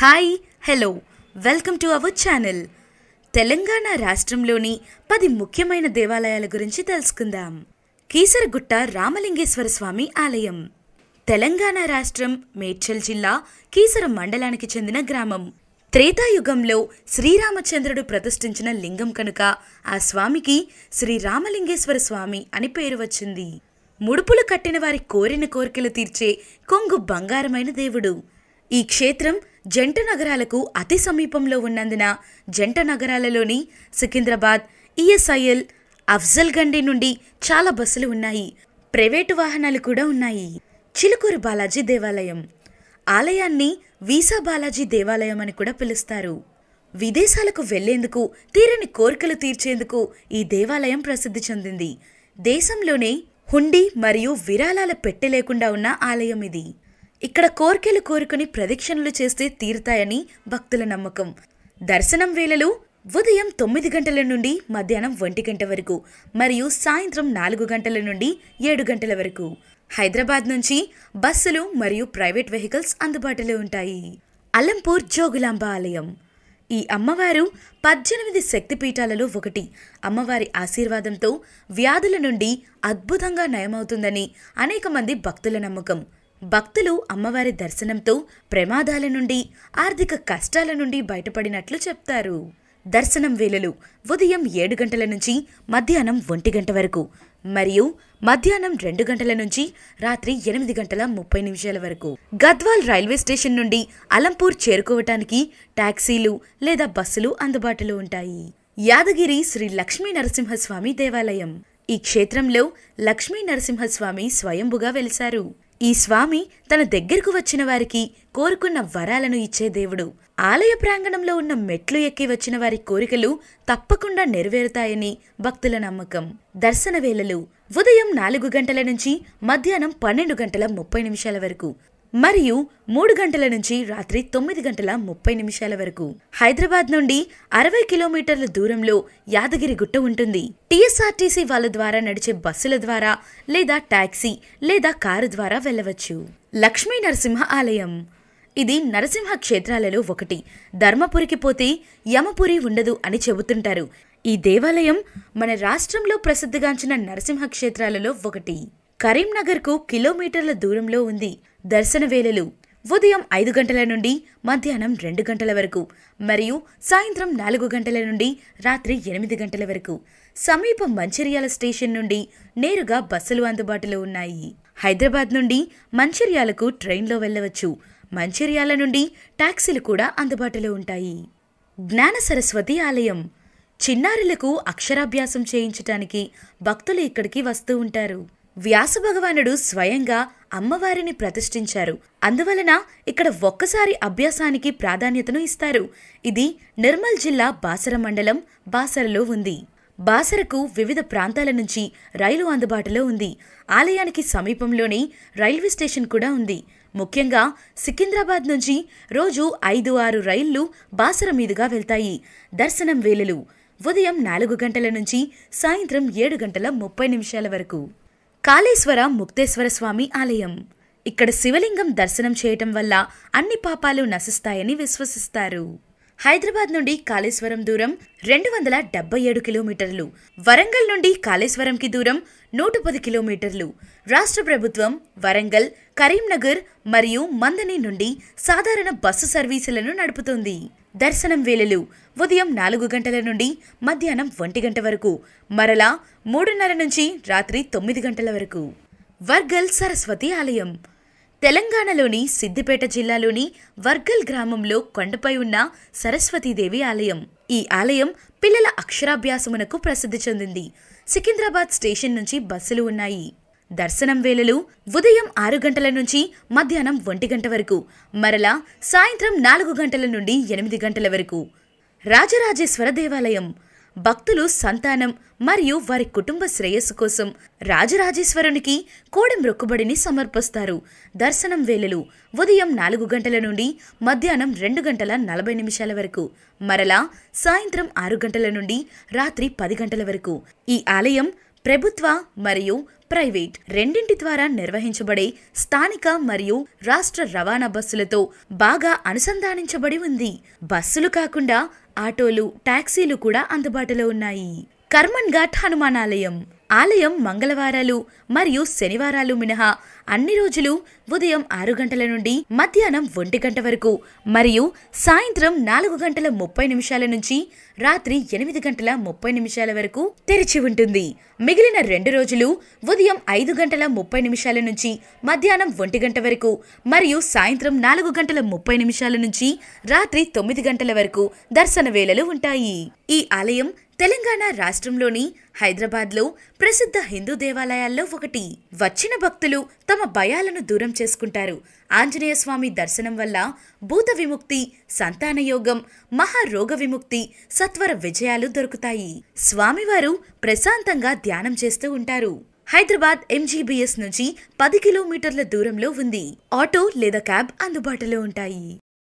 Hi hello welcome to our channel. Telangana రాష్ట్రంలోని 10 ముఖ్యమైన దేవాలయాల గురించి తెలుసుకుందాం. కీసరగుట్ట రామలింగేశ్వర స్వామి ఆలయం తెలంగాణ రాష్ట్రం మేడ్చల్ జిల్లా కీసర మండలానికి చెందిన గ్రామం. త్రేతాయుగంలో శ్రీరామచంద్రుడు ప్రతిష్ఠించిన లింగం కనుక ఆ స్వామికి శ్రీ రామలింగేశ్వర స్వామి అని పేరు వచ్చింది. ముడుపులు కట్టిన వారి కోరిన కోరికలు తీర్చే కొంగు బంగారమైన దేవుడు. ఈ క్షేత్రం జంట నగరాలకు అతి సమీపంలో ఉన్నందున జంట నగరాలలోని సికింద్రాబాద్, ఈఎస్ఐఎల్, అఫ్జల్గండి నుండి చాలా బస్సులు ఉన్నాయి. ప్రైవేటు వాహనాలు కూడా ఉన్నాయి. చిలుకూరు బాలాజీ దేవాలయం ఆలయాన్ని వీసా బాలాజీ దేవాలయం అని కూడా పిలుస్తారు. విదేశాలకు వెళ్లేందుకు, తీరని కోరికలు తీర్చేందుకు ఈ దేవాలయం ప్రసిద్ధి చెందింది. దేశంలోనే హుండీ మరియు విరాళాల పెట్టె లేకుండా ఉన్న ఆలయం ఇది. ఇక్కడ కోర్కెలు కోరుకుని ప్రదక్షిణలు చేస్తే తీరుతాయని భక్తుల నమ్మకం. దర్శనం వేళలు ఉదయం 9 గంటల నుండి మధ్యాహ్నం 1 గంట వరకు మరియు సాయంత్రం 4 గంటల నుండి 7 గంటల వరకు. హైదరాబాద్ నుంచి బస్సులు మరియు ప్రైవేట్ వెహికల్స్ అందుబాటులో ఉంటాయి. అలంపూర్ జోగులాంబ ఆలయం ఈ అమ్మవారు 18 శక్తిపీఠాలలో ఒకటి. అమ్మవారి ఆశీర్వాదంతో వ్యాధుల నుండి అద్భుతంగా నయమవుతుందని అనేక మంది భక్తుల నమ్మకం. భక్తులు అమ్మవారి దర్శనంతో ప్రమాదాల నుండి, ఆర్థిక కష్టాల నుండి బయటపడినట్లు చెప్తారు. దర్శనం వేళలు ఉదయం 7 గంటల నుంచి మధ్యాహ్నం 1 గంట వరకు మరియు మధ్యాహ్నం 2 గంటల నుంచి రాత్రి 8 గంటల 30 నిమిషాల వరకు. గద్వాల్ రైల్వే స్టేషన్ నుండి అలంపూర్ చేరుకోవటానికి టాక్సీలు లేదా బస్సులు అందుబాటులో ఉంటాయి. యాదగిరి శ్రీ లక్ష్మీ నరసింహస్వామి దేవాలయం ఈ క్షేత్రంలో లక్ష్మీ నరసింహస్వామి స్వయంభుగా వెలిశారు. ఈ స్వామి తన దగ్గరకు వచ్చిన వారికి కోరుకున్న వరాలను ఇచ్చే దేవుడు. ఆలయ ప్రాంగణంలో ఉన్న మెట్లు ఎక్కి వచ్చిన వారి కోరికలు తప్పకుండా నెరవేరుతాయని భక్తుల నమ్మకం. దర్శన వేళలు ఉదయం 4 గంటల నుంచి మధ్యాహ్నం 12 గంటల 30 నిమిషాల వరకు మరియు 3 గంటల నుంచి రాత్రి 9 గంటల 30 నిమిషాల వరకు. హైదరాబాద్ నుండి 60 కిలోమీటర్ల దూరంలో యాదగిరి గుట్ట ఉంటుంది. టీఎస్ఆర్టీసీ వాళ్ళ ద్వారా నడిచే బస్సుల ద్వారా లేదా టాక్సీ లేదా కారు ద్వారా వెళ్ళవచ్చు. లక్ష్మీ నరసింహ ఆలయం ఇది నరసింహ క్షేత్రాలలో ఒకటి. ధర్మపురికి పోతే యమపురి ఉండదు అని చెబుతుంటారు. ఈ దేవాలయం మన రాష్ట్రంలో ప్రసిద్ధిగాంచిన నరసింహ క్షేత్రాలలో ఒకటి. కరీంనగర్కు కిలోమీటర్ల దూరంలో ఉంది. దర్శన వేళలు ఉదయం 5 గంటల నుండి మధ్యాహ్నం 2 గంటల వరకు మరియు సాయంత్రం 4 గంటల నుండి రాత్రి 8 గంటల వరకు. సమీప మంచిర్యాల స్టేషన్ నుండి నేరుగా బస్సులు అందుబాటులో ఉన్నాయి. హైదరాబాద్ నుండి మంచిర్యాలకు ట్రైన్లో వెళ్ళవచ్చు. మంచిర్యాల నుండి టాక్సీలు కూడా అందుబాటులో ఉంటాయి. జ్ఞాన సరస్వతి ఆలయం చిన్నారులకు అక్షరాభ్యాసం చేయించటానికి భక్తులు ఇక్కడికి వస్తూ ఉంటారు. వ్యాస భగవానుడు స్వయంగా అమ్మవారిని ప్రతిష్ఠించారు. అందువలన ఇక్కడ ఒక్కసారి అభ్యాసానికి ప్రాధాన్యతను ఇస్తారు. ఇది నిర్మల్ జిల్లా బాసర మండలం బాసరలో ఉంది. బాసరకు వివిధ ప్రాంతాల నుంచి రైలు అందుబాటులో ఉంది. ఆలయానికి సమీపంలోనే రైల్వే స్టేషన్ కూడా ఉంది. ముఖ్యంగా సికింద్రాబాద్ నుంచి రోజు 5-6 రైళ్లు బాసర మీదుగా వెళ్తాయి. దర్శనం వేళలు ఉదయం 4 గంటల నుంచి సాయంత్రం 7 గంటల 30 నిమిషాల వరకు. కాళేశ్వర ముక్తేశ్వర స్వామి ఆలయం ఇక్కడ శివలింగం దర్శనం చేయటం వల్ల అన్ని పాపాలు నశిస్తాయని విశ్వసిస్తారు. హైదరాబాద్ నుండి కాళేశ్వరం దూరం 277 కిలోమీటర్లు. వరంగల్ నుండి కాళేశ్వరంకి దూరం 110 కిలోమీటర్లు. రాష్ట్ర ప్రభుత్వం వరంగల్, కరీంనగర్ మరియు మందని నుండి సాధారణ బస్సు సర్వీసులను నడుపుతోంది. దర్శనం వేళలు ఉదయం 4 గంటల నుండి మధ్యాహ్నం 1 గంట వరకు మరలా 3:30 నుంచి రాత్రి 9 గంటల వరకు. వర్గల్ సరస్వతి ఆలయం తెలంగాణలోని సిద్దిపేట జిల్లాలోని వర్గల్ గ్రామంలో కొండపై ఉన్న సరస్వతీదేవి ఆలయం. ఈ ఆలయం పిల్లల అక్షరాభ్యాసమునకు ప్రసిద్ధి చెందింది. సికింద్రాబాద్ స్టేషన్ నుంచి బస్సులు ఉన్నాయి. దర్శనం వేళలు ఉదయం 6 గంటల నుంచి మధ్యాహ్నం 1 గంట వరకు మరలా సాయంత్రం 4 గంటల నుండి 8 గంటల వరకు. రాజరాజేశ్వర దేవాలయం భక్తులు సంతానం మరియు వారి కుటుంబ శ్రేయస్సు కోసం రాజరాజేశ్వరునికి కోడెం మొక్కుబడిని సమర్పిస్తారు. దర్శనం వేళలు ఉదయం 4 గంటల నుండి మధ్యాహ్నం 2 గంటల 40 నిమిషాల వరకు మరలా సాయంత్రం 6 గంటల నుండి రాత్రి 10 గంటల వరకు. ఈ ఆలయం ప్రభుత్వ మరియు ప్రైవేట్ రెండింటి ద్వారా నిర్వహించబడే స్థానిక మరియు రాష్ట్ర రవాణా బస్సులతో బాగా అనుసంధానించబడి ఉంది. బస్సులు కాకుండా ఆటోలు, టాక్సీలు కూడా అందుబాటులో ఉన్నాయి. కర్మన్ ఘాట్ హనుమాన్ ఆలయం మంగళవారాలు మరియు శనివారాలు మినహా అన్ని రోజులు ఉదయం 6 గంటల నుండి మధ్యాహ్నం 1 గంట వరకు మరియు సాయంత్రం 4:30 నుంచి రాత్రి 8:30 వరకు తెరిచి ఉంటుంది. మిగిలిన 2 రోజులు ఉదయం 5:30 నుంచి మధ్యాహ్నం 1 గంట వరకు మరియు సాయంత్రం 4:30 నుంచి రాత్రి 9 గంటల వరకు దర్శన వేళలు ఉంటాయి. ఈ ఆలయం తెలంగాణ రాష్ట్రంలోని హైదరాబాద్లో ప్రసిద్ధ హిందూ దేవాలయాల్లో ఒకటి. వచ్చిన భక్తులు తమ భయాలను దూరం చేసుకుంటారు. ఆంజనేయ స్వామి దర్శనం వల్ల భూత విముక్తి, సంతానయోగం, మహారోగ విముక్తి, సత్వర విజయాలు దొరుకుతాయి. స్వామివారు ప్రశాంతంగా ధ్యానం చేస్తూ ఉంటారు. హైదరాబాద్ MGBS నుంచి 10 కిలోమీటర్ల దూరంలో ఉంది. ఆటో లేదా క్యాబ్ అందుబాటులో ఉంటాయి.